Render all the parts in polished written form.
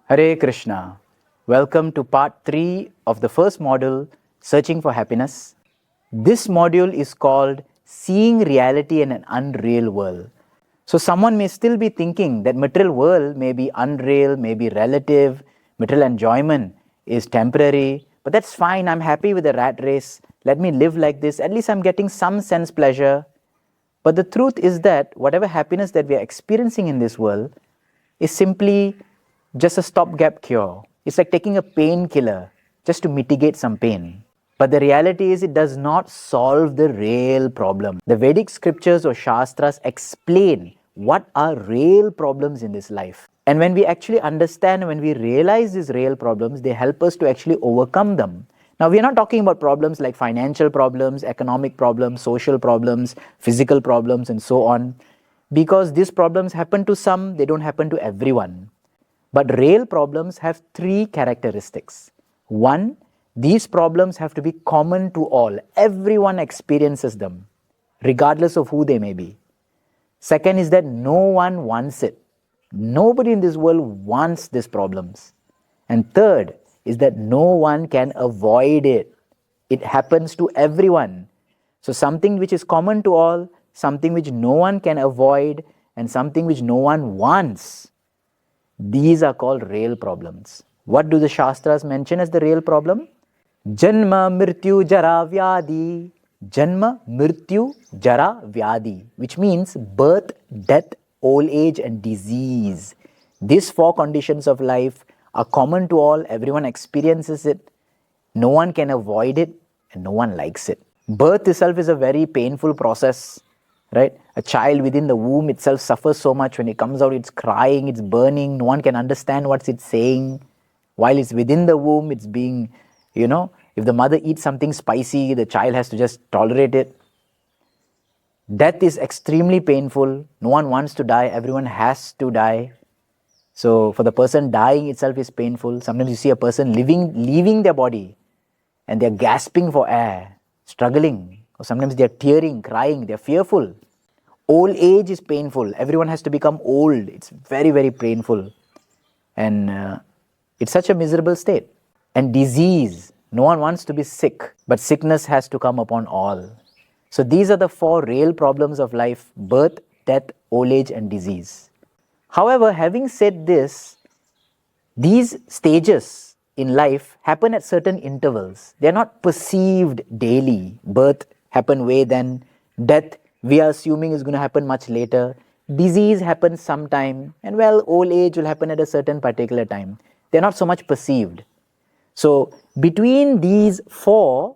Hare Krishna. Welcome to part 3 of the first module, Searching for Happiness. This module is called Seeing Reality in an Unreal World. So someone may still be thinking that material world may be unreal, may be relative, material enjoyment is temporary, but that's fine, I'm happy with the rat race. Let me live like this, at least I'm getting some sense pleasure. But the truth is that whatever happiness that we are experiencing in this world is simply just a stopgap cure. It's like taking a painkiller just to mitigate some pain. But the reality is it does not solve the real problem. The Vedic scriptures or Shastras explain what are real problems in this life. And when we actually understand, when we realize these real problems, they help us to actually overcome them. Now, we are not talking about problems like financial problems, economic problems, social problems, physical problems, and so on. Because these problems happen to some, they don't happen to everyone. But real problems have 3 characteristics. 1, these problems have to be common to all. Everyone experiences them, regardless of who they may be. Second is that no one wants it. Nobody in this world wants these problems. And third is that no one can avoid it. It happens to everyone. So something which is common to all, something which no one can avoid, and something which no one wants. These are called real problems. What do the Shastras mention as the real problem? Janma, Mrityu, Jara, Vyadi. Janma, Mrityu, Jara, Vyadi, which means birth, death, old age, and disease. These 4 conditions of life are common to all. Everyone experiences it. No one can avoid it, and no one likes it. Birth itself is a very painful process. Right? A child within the womb itself suffers so much. When it comes out, it's crying, it's burning. No one can understand what it's saying. While it's within the womb, it's being, if the mother eats something spicy, the child has to just tolerate it. Death is extremely painful. No one wants to die. Everyone has to die. So for the person dying itself is painful. Sometimes you see a person leaving their body and they're gasping for air, struggling. Or sometimes they're tearing, crying, they're fearful. Old age is painful. Everyone has to become old. It's very, very painful. And it's such a miserable state. And disease. No one wants to be sick, but sickness has to come upon all. So these are the 4 real problems of life: birth, death, old age, and disease. However, having said this, these stages in life happen at certain intervals. They are not perceived daily. Birth happen way then. Death, we are assuming, is going to happen much later. Disease happens sometime. And old age will happen at a certain particular time. They are not so much perceived. So, between these 4,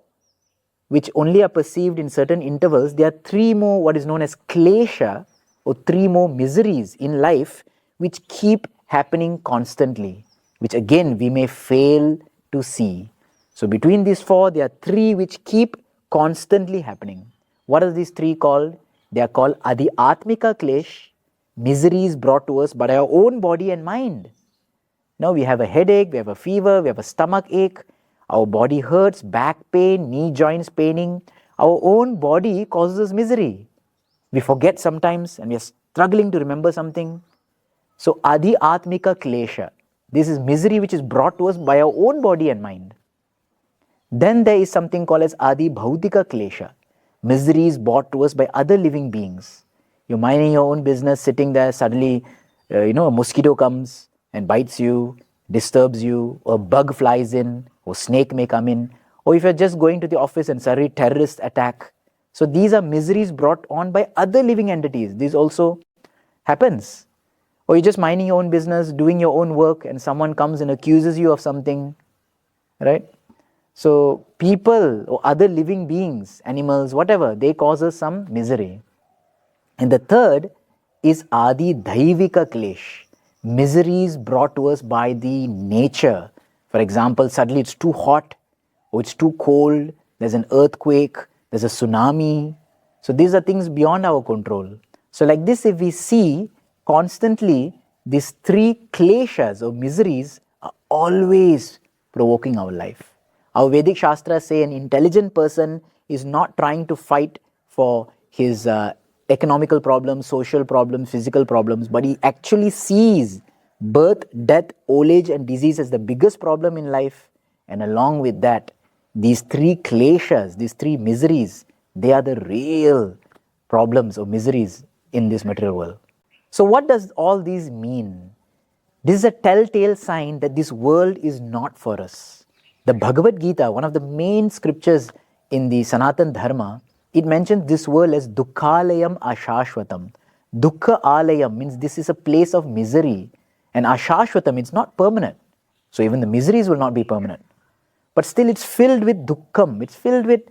which only are perceived in certain intervals, there are 3 more what is known as klesha, or 3 more miseries in life, which keep happening constantly, which again we may fail to see. So, between these 4, there are 3 which keep constantly happening. What are these 3 called? They are called Adhyatmika Klesh, miseries brought to us by our own body and mind. Now we have a headache, we have a fever, we have a stomach ache, our body hurts, back pain, knee joints paining. Our own body causes us misery. We forget sometimes and we are struggling to remember something. So Adhyatmika Klesha, this is misery which is brought to us by our own body and mind. Then there is something called as Adi Bhautika Klesha, miseries brought to us by other living beings. You're minding your own business, sitting there, suddenly, a mosquito comes and bites you, disturbs you, or a bug flies in, or snake may come in, or if you're just going to the office and suddenly terrorist attack. So these are miseries brought on by other living entities. This also happens. Or you're just minding your own business, doing your own work, and someone comes and accuses you of something, right? So people or other living beings, animals, whatever, they cause us some misery. And the third is Adi Daivika Klesh, miseries brought to us by the nature. For example, suddenly it's too hot, or it's too cold, there's an earthquake, there's a tsunami. So these are things beyond our control. So like this, if we see constantly, these 3 kleshas or miseries are always provoking our life. Our Vedic Shastras say an intelligent person is not trying to fight for his economical problems, social problems, physical problems, but he actually sees Birth, death, old age, and disease is the biggest problem in life. And along with that, these three kleshas, these three miseries, they are the real problems or miseries in this material world. So what does all these mean? This is a telltale sign that this world is not for us. The Bhagavad Gita, one of the main scriptures in the Sanatan Dharma, it mentions this world as Dukkhalayam Ashashvatam. Dukkha Alayam means this is a place of misery. And Ashashvatam, it's not permanent. So even the miseries will not be permanent. But still it's filled with dukkham, it's filled with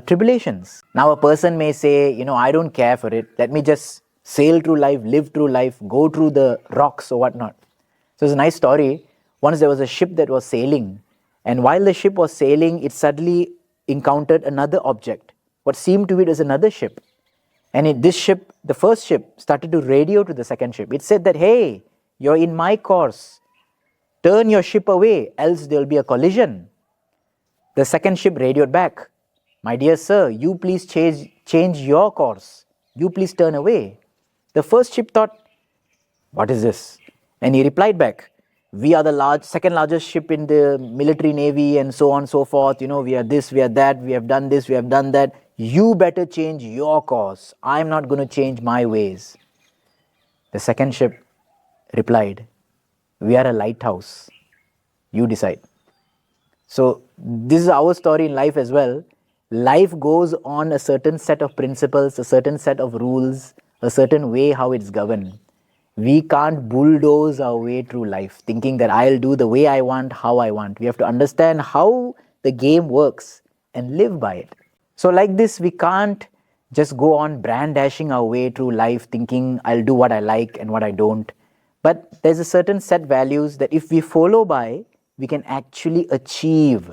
tribulations. Now a person may say, I don't care for it. Let me just sail through life, live through life, go through the rocks or whatnot. So it's a nice story. Once there was a ship that was sailing, and while the ship was sailing, it suddenly encountered another object. What seemed to it as another ship. And this ship, the first ship, started to radio to the second ship. It said that, hey, you're in my course. Turn your ship away, else there will be a collision. The second ship radioed back. My dear sir, you please change your course. You please turn away. The first ship thought, what is this? And he replied back, we are the second largest ship in the military navy and so on and so forth. We are this, we are that, we have done this, we have done that. You better change your course. I'm not going to change my ways. The second ship replied, we are a lighthouse. You decide. So this is our story in life as well. Life goes on a certain set of principles, a certain set of rules, a certain way how it's governed. We can't bulldoze our way through life thinking that I'll do the way I want, how I want. We have to understand how the game works and live by it. So like this, we can't just go on brandishing our way through life thinking I'll do what I like and what I don't. But there's a certain set values that if we follow by, we can actually achieve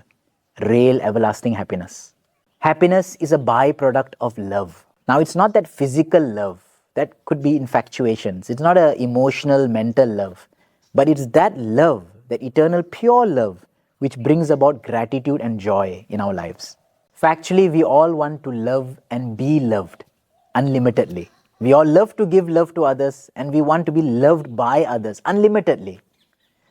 real everlasting happiness. Happiness is a byproduct of love. Now it's not that physical love. That could be infatuations. It's not an emotional, mental love. But it's that love, that eternal pure love, which brings about gratitude and joy in our lives. Factually, we all want to love and be loved unlimitedly. We all love to give love to others and we want to be loved by others unlimitedly.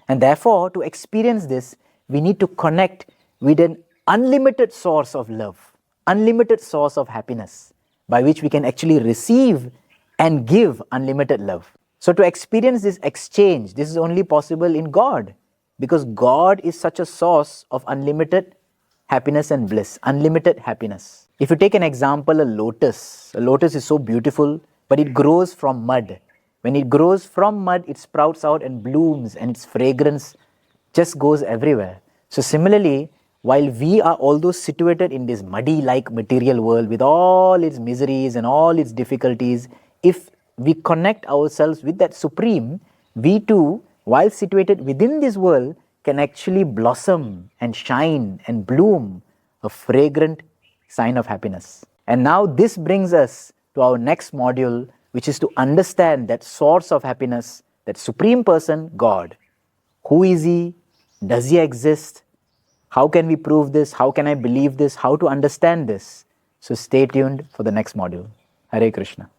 And therefore, to experience this, we need to connect with an unlimited source of love, unlimited source of happiness, by which we can actually receive and give unlimited love. So to experience this exchange, this is only possible in God, because God is such a source of unlimited happiness and bliss, unlimited happiness. If you take an example, a lotus is so beautiful, but it grows from mud. When it grows from mud, it sprouts out and blooms, and its fragrance just goes everywhere. So similarly, while we are although situated in this muddy-like material world with all its miseries and all its difficulties, if we connect ourselves with that Supreme, we too, while situated within this world, can actually blossom and shine and bloom, a fragrant sign of happiness. And now this brings us to our next module, which is to understand that source of happiness, that Supreme Person, God. Who is He? Does He exist? How can we prove this? How can I believe this? How to understand this? So stay tuned for the next module. Hare Krishna.